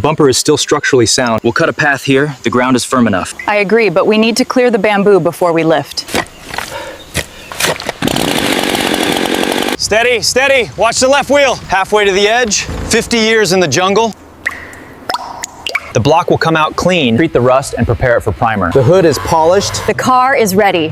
bumper is still structurally sound. We'll cut a path here. The ground is firm enough. I agree, but we need to clear the bamboo before we lift. Steady, steady. Watch the left wheel. Halfway to the edge. 50 years in the jungle. The block will come out clean. Treat the rust and prepare it for primer. The hood is polished. The car is ready.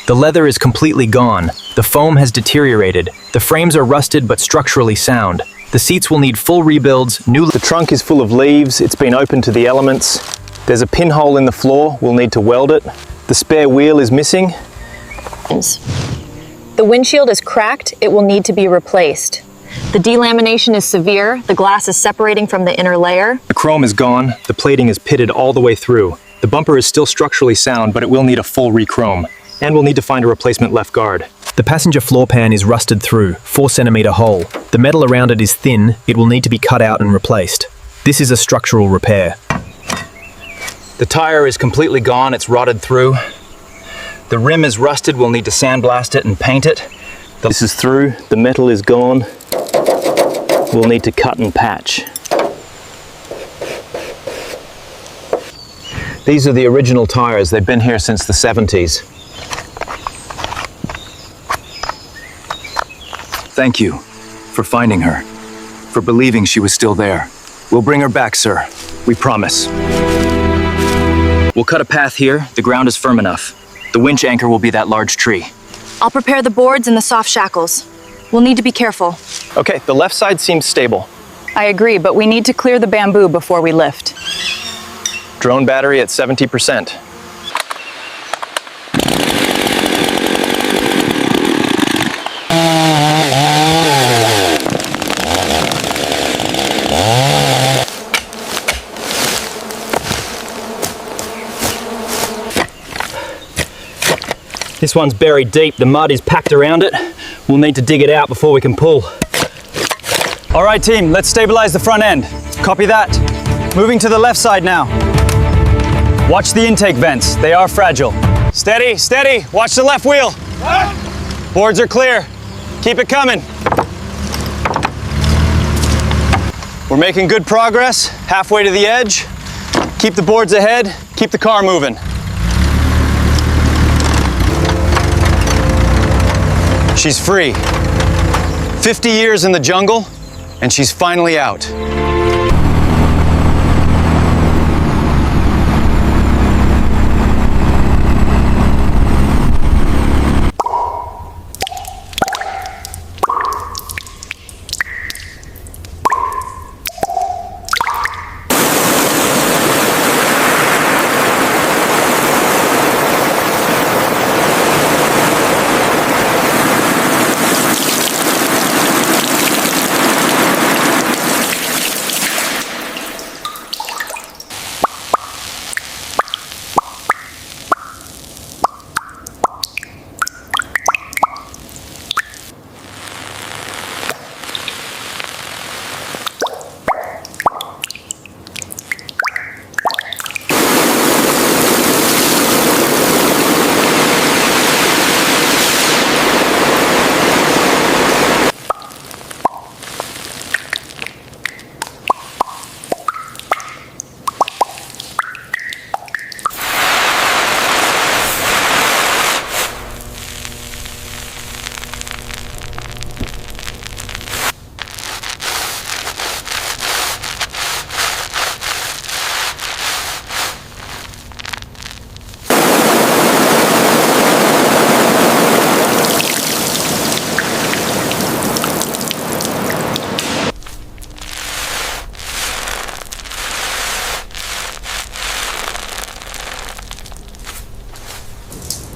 The leather is completely gone. The foam has deteriorated. The frames are rusted but structurally sound. The seats will need full rebuilds. The trunk is full of leaves. It's been open to the elements. There's a pinhole in the floor. We'll need to weld it. The spare wheel is missing. The windshield is cracked. It will need to be replaced. The delamination is severe. The glass is separating from the inner layer. The chrome is gone. The plating is pitted all the way through. The bumper is still structurally sound, but it will need a full re-chrome. And we'll need to find a replacement left guard. The passenger floor pan is rusted through, 4-centimeter hole. The metal around it is thin. It will need to be cut out and replaced. This is a structural repair. The tire is completely gone. It's rotted through. The rim is rusted. We'll need to sandblast it and paint it. This is through. The metal is gone. We'll need to cut and patch. These are the original tires. They've been here since the 70s. Thank you for finding her, for believing she was still there. We'll bring her back, sir. We promise. We'll cut a path here. The ground is firm enough. The winch anchor will be that large tree. I'll prepare the boards and the soft shackles. We'll need to be careful. Okay, the left side seems stable. I agree, but we need to clear the bamboo before we lift. Drone battery at 70%. This one's buried deep. The mud is packed around it. We'll need to dig it out before we can pull. All right, team, let's stabilize the front end. Copy that. Moving to the left side now. Watch the intake vents. They are fragile. Steady, steady. Watch the left wheel. Boards are clear. Keep it coming. We're making good progress. Halfway to the edge. Keep the boards ahead. Keep the car moving. She's free. 50 years in the jungle, and she's finally out.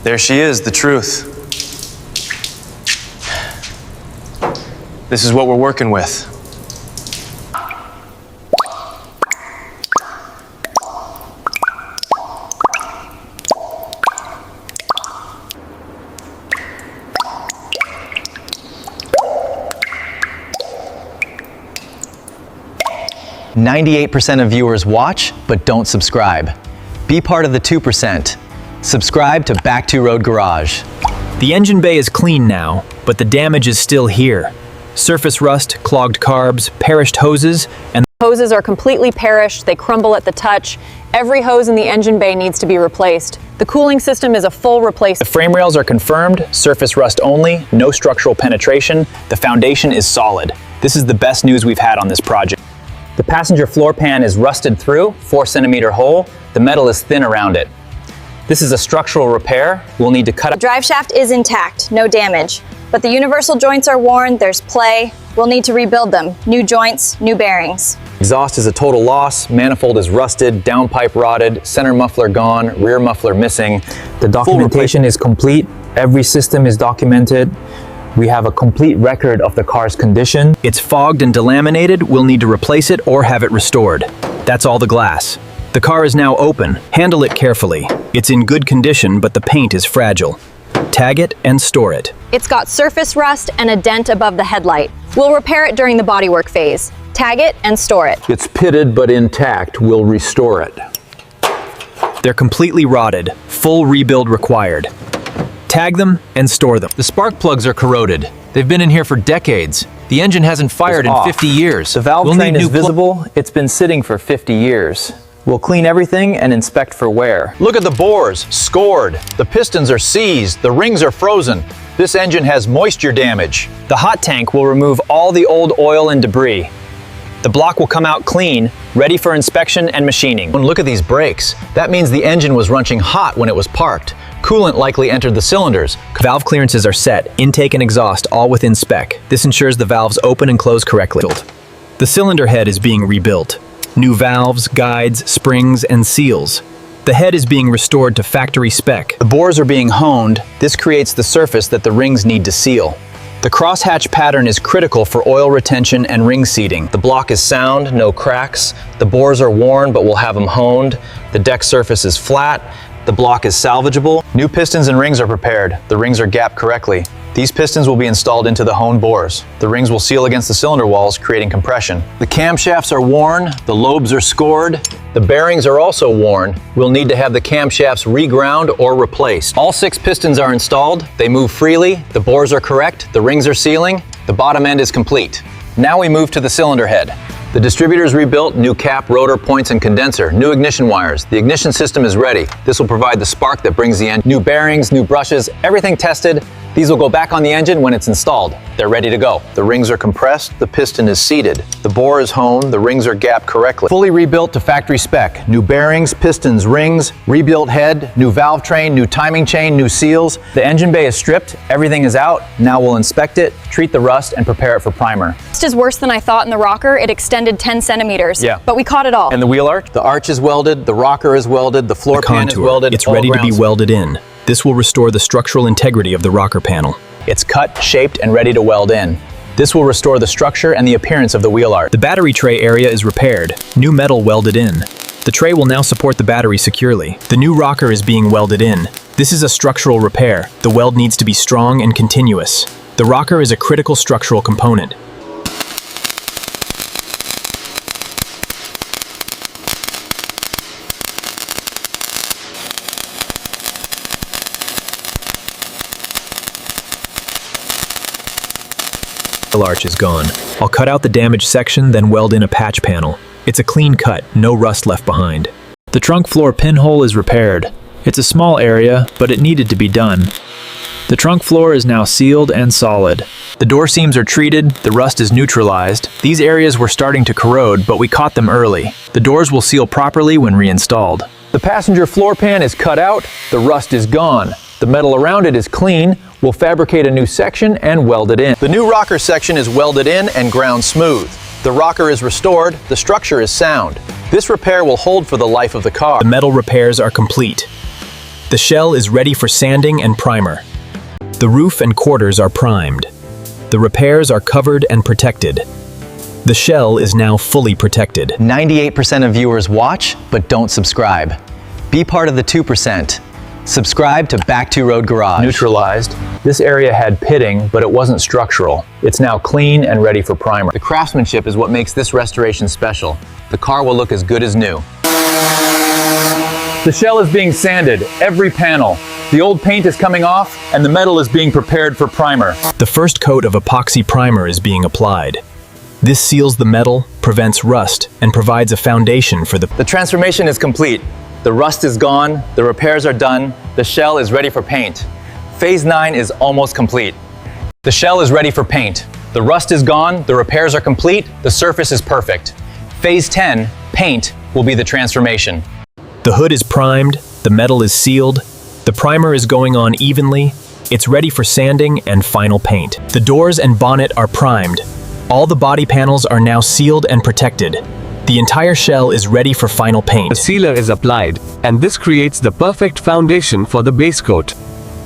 There she is, the truth. This is what we're working with. %98 of viewers watch, but don't subscribe. Be part of the 2%. Subscribe to Back 2 Road Garage. The engine bay is clean now, but the damage is still here. Surface rust, clogged carbs, perished hoses, and Hoses are completely perished, they crumble at the touch. Every hose in the engine bay needs to be replaced. The cooling system is a full replacement. the frame rails are confirmed, surface rust only, no structural penetration. The foundation is solid. This is the best news we've had on this project. The passenger floor pan is rusted through, 4-centimeter hole. The metal is thin around it. This is a structural repair. We'll need to cut The drive shaft is intact, no damage. But the universal joints are worn, there's play. We'll need to rebuild them. New joints, new bearings. Exhaust is a total loss, manifold is rusted, downpipe rotted, center muffler gone, rear muffler missing. The documentation is complete, every system is documented. We have a complete record of the car's condition. It's fogged and delaminated, we'll need to replace it or have it restored. That's all the glass. The car is now open, handle it carefully. It's in good condition, but the paint is fragile. Tag it and store it. It's got surface rust and a dent above the headlight. We'll repair it during the bodywork phase. Tag it and store it. It's pitted but intact. We'll restore it. They're completely rotted, full rebuild required. Tag them and store them. The spark plugs are corroded. They've been in here for decades. The engine hasn't fired in 50 years. The valve We'll train need is new visible. It's been sitting for 50 years. We'll clean everything and inspect for wear. Look at the bores, scored. The pistons are seized, the rings are frozen. This engine has moisture damage. The hot tank will remove all the old oil and debris. The block will come out clean, ready for inspection and machining. And look at these brakes. That means the engine was running hot when it was parked. Coolant likely entered the cylinders. Valve clearances are set, intake and exhaust all within spec. This ensures the valves open and close correctly. The cylinder head is being rebuilt. New valves, guides, springs, and seals. The head is being restored to factory spec. The bores are being honed. This creates the surface that the rings need to seal. The crosshatch pattern is critical for oil retention and ring seating. The block is sound, no cracks. The bores are worn, but we'll have them honed. The deck surface is flat. The block is salvageable. New pistons and rings are prepared. The rings are gapped correctly. These pistons will be installed into the honed bores. The rings will seal against the cylinder walls, creating compression. The camshafts are worn, the lobes are scored, the bearings are also worn. We'll need to have the camshafts reground or replaced. All 6 pistons are installed, they move freely, the bores are correct, the rings are sealing, the bottom end is complete. Now we move to the cylinder head. The distributor is rebuilt, new cap, rotor, points, and condenser, new ignition wires. The ignition system is ready. This will provide the spark that brings the engine. New bearings, new brushes, everything tested. These will go back on the engine when it's installed. They're ready to go. The rings are compressed, the piston is seated. The bore is honed, the rings are gapped correctly. Fully rebuilt to factory spec. New bearings, pistons, rings, rebuilt head, new valve train, new timing chain, new seals. The engine bay is stripped, everything is out. Now we'll inspect it, treat the rust, and prepare it for primer. Rust is worse than I thought in the rocker. It extended 10 centimeters. Yeah. But we caught it all. And the wheel arch? The arch is welded, the rocker is welded, the floor pan is welded. It's all ready to be grounds. welded in. This will restore the structural integrity of the rocker panel. It's cut, shaped, and ready to weld in. This will restore the structure and the appearance of the wheel arch. The battery tray area is repaired. New metal welded in. The tray will now support the battery securely. The new rocker is being welded in. This is a structural repair. The weld needs to be strong and continuous. The rocker is a critical structural component. The arch is gone. I'll cut out the damaged section, then weld in a patch panel. It's a clean cut, no rust left behind. The trunk floor pinhole is repaired. It's a small area, but it needed to be done. The trunk floor is now sealed and solid. The door seams are treated, the rust is neutralized. These areas were starting to corrode, but we caught them early. The doors will seal properly when reinstalled. The passenger floor pan is cut out, the rust is gone. The metal around it is clean. We'll fabricate a new section and weld it in. The new rocker section is welded in and ground smooth. The rocker is restored, the structure is sound. This repair will hold for the life of the car. The metal repairs are complete. The shell is ready for sanding and primer. The roof and quarters are primed. The repairs are covered and protected. The shell is now fully protected. 98% of viewers watch, but don't subscribe. Be part of the 2%. Subscribe to Back 2 Road Garage. Neutralized. This area had pitting, but it wasn't structural. It's now clean and ready for primer. The craftsmanship is what makes this restoration special. The car will look as good as new. The shell is being sanded, every panel. The old paint is coming off, and the metal is being prepared for primer. The first coat of epoxy primer is being applied. This seals the metal, prevents rust, and provides a foundation for The transformation is complete. The rust is gone, the repairs are done, the shell is ready for paint. Phase 9 is almost complete. The shell is ready for paint. The rust is gone, the repairs are complete, the surface is perfect. Phase 10, paint, will be the transformation. The hood is primed, the metal is sealed, the primer is going on evenly, it's ready for sanding and final paint. The doors and bonnet are primed. All the body panels are now sealed and protected. The entire shell is ready for final paint. The sealer is applied, and this creates the perfect foundation for the base coat.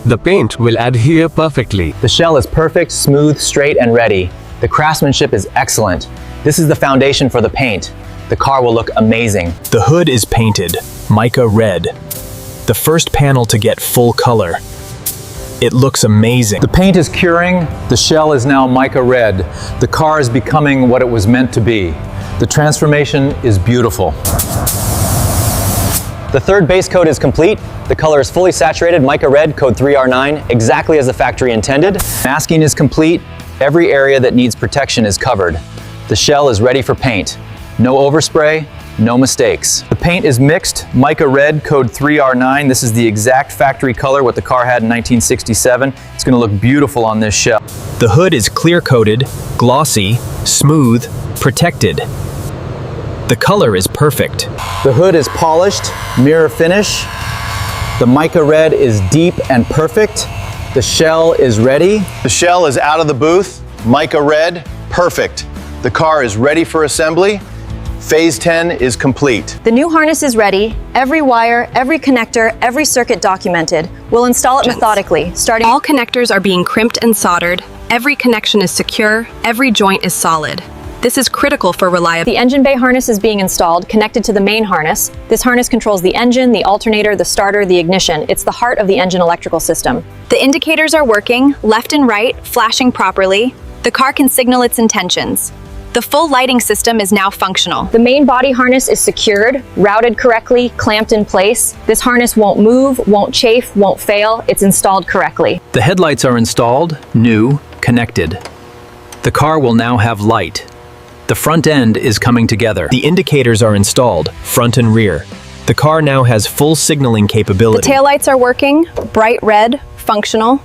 The paint will adhere perfectly. The shell is perfect, smooth, straight, and ready. The craftsmanship is excellent. This is the foundation for the paint. The car will look amazing. The hood is painted, mica red. The first panel to get full color. It looks amazing. The paint is curing, the shell is now mica red. The car is becoming what it was meant to be. The transformation is beautiful. The third base coat is complete. The color is fully saturated, mica red, code 3R9, exactly as the factory intended. Masking is complete. Every area that needs protection is covered. The shell is ready for paint. No overspray, no mistakes. The paint is mixed, mica red, code 3R9. This is the exact factory color what the car had in 1967. It's gonna look beautiful on this shell. The hood is clear-coated, glossy, smooth, protected. The color is perfect. The hood is polished, mirror finish. The mica red is deep and perfect. The shell is ready. The shell is out of the booth, mica red, perfect. The car is ready for assembly. Phase 10 is complete. The new harness is ready. Every wire, every connector, every circuit documented. We'll install it methodically, starting. All connectors are being crimped and soldered. Every connection is secure. Every joint is solid. This is critical for reliability. The engine bay harness is being installed, connected to the main harness. This harness controls the engine, the alternator, the starter, the ignition. It's the heart of the engine electrical system. The indicators are working, left and right, flashing properly. The car can signal its intentions. The full lighting system is now functional. The main body harness is secured, routed correctly, clamped in place. This harness won't move, won't chafe, won't fail. It's installed correctly. The headlights are installed, new, connected. The car will now have light. The front end is coming together. The indicators are installed, front and rear. The car now has full signaling capability. The taillights are working, bright red, functional.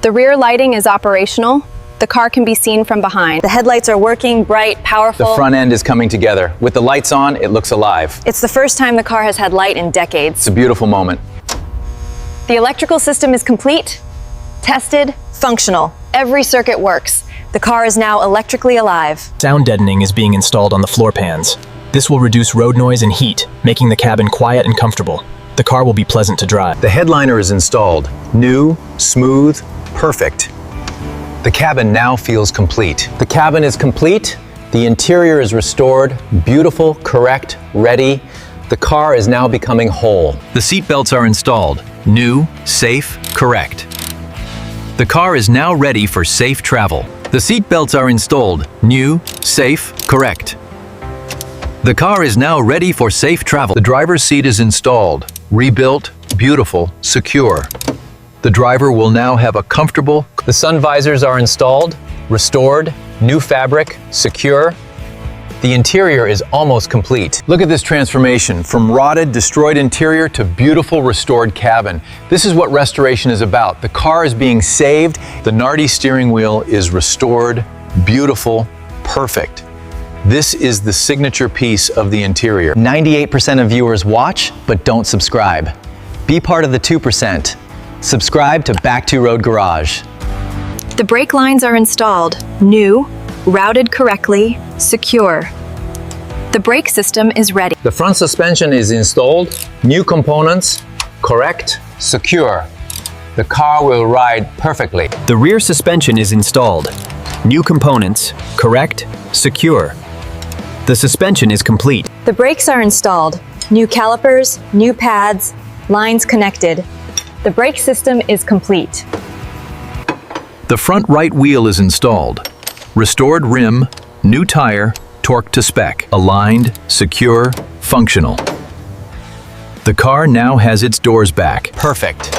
The rear lighting is operational. The car can be seen from behind. The headlights are working, bright, powerful. The front end is coming together. With the lights on, it looks alive. It's the first time the car has had light in decades. It's a beautiful moment. The electrical system is complete, tested, functional. Every circuit works. The car is now electrically alive. Sound deadening is being installed on the floor pans. This will reduce road noise and heat, making the cabin quiet and comfortable. The car will be pleasant to drive. The headliner is installed. New, smooth, perfect. The cabin now feels complete. The cabin is complete. The interior is restored, beautiful, correct, ready. The car is now becoming whole. The seat belts are installed, new, safe, correct. The car is now ready for safe travel. The seat belts are installed, new, safe, correct. The car is now ready for safe travel. The driver's seat is installed, rebuilt, beautiful, secure. The driver will now have a comfortable. The sun visors are installed, restored, new fabric, secure. The interior is almost complete. Look at this transformation, from rotted, destroyed interior to beautiful, restored cabin. This is what restoration is about. The car is being saved. The Nardi steering wheel is restored, beautiful, perfect. This is the signature piece of the interior. 98% of viewers watch, but don't subscribe. Be part of the 2%. Subscribe to Back 2 Road Garage. The brake lines are installed, new, routed correctly, secure. The brake system is ready. The front suspension is installed, new components, correct, secure. The car will ride perfectly. The rear suspension is installed. New components, correct, secure. The suspension is complete. The brakes are installed. New calipers, new pads, lines connected. The brake system is complete. The front right wheel is installed. Restored rim, new tire, torque to spec. Aligned, secure, functional. The car now has its doors back. Perfect.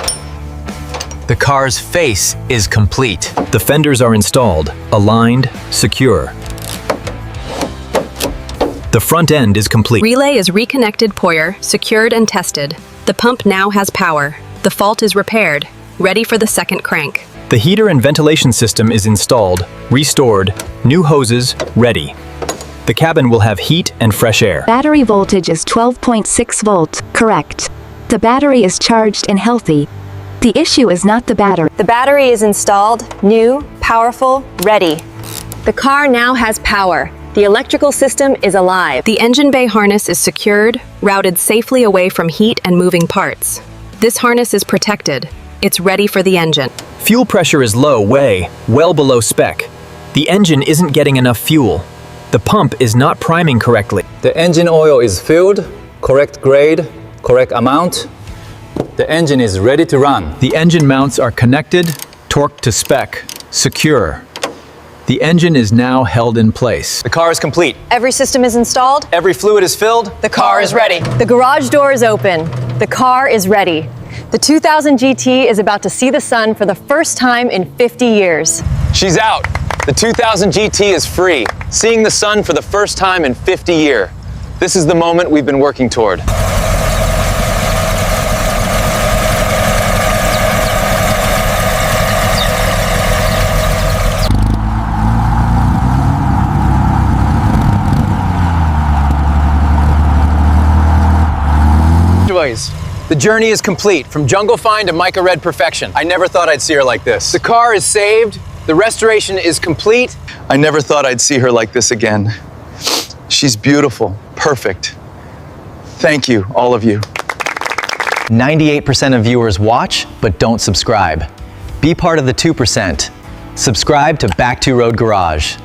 The car's face is complete. The fenders are installed, aligned, secure. The front end is complete. Relay is reconnected Poyer, secured and tested. The pump now has power. The fault is repaired, ready for the second crank. The heater and ventilation system is installed, restored, new hoses, ready. The cabin will have heat and fresh air. Battery voltage is 12.6 volt, correct. The battery is charged and healthy. The issue is not the battery. The battery is installed, new, powerful, ready. The car now has power. The electrical system is alive. The engine bay harness is secured, routed safely away from heat and moving parts. This harness is protected. It's ready for the engine. Fuel pressure is low, well below spec. The engine isn't getting enough fuel. The pump is not priming correctly. The engine oil is filled, correct grade, correct amount. The engine is ready to run. The engine mounts are connected, torqued to spec, secure. The engine is now held in place. The car is complete. Every system is installed. Every fluid is filled. The car is ready. The garage door is open. The car is ready. The 2000 GT is about to see the sun for the first time in 50 years. She's out. The 2000 GT is free, seeing the sun for the first time in 50 years. This is the moment we've been working toward. The journey is complete, from jungle fine to mica red perfection. I never thought I'd see her like this. The car is saved, the restoration is complete. I never thought I'd see her like this again. She's beautiful, perfect. Thank you, all of you. 98% of viewers watch, but don't subscribe. Be part of the 2%. Subscribe to Back to Road Garage.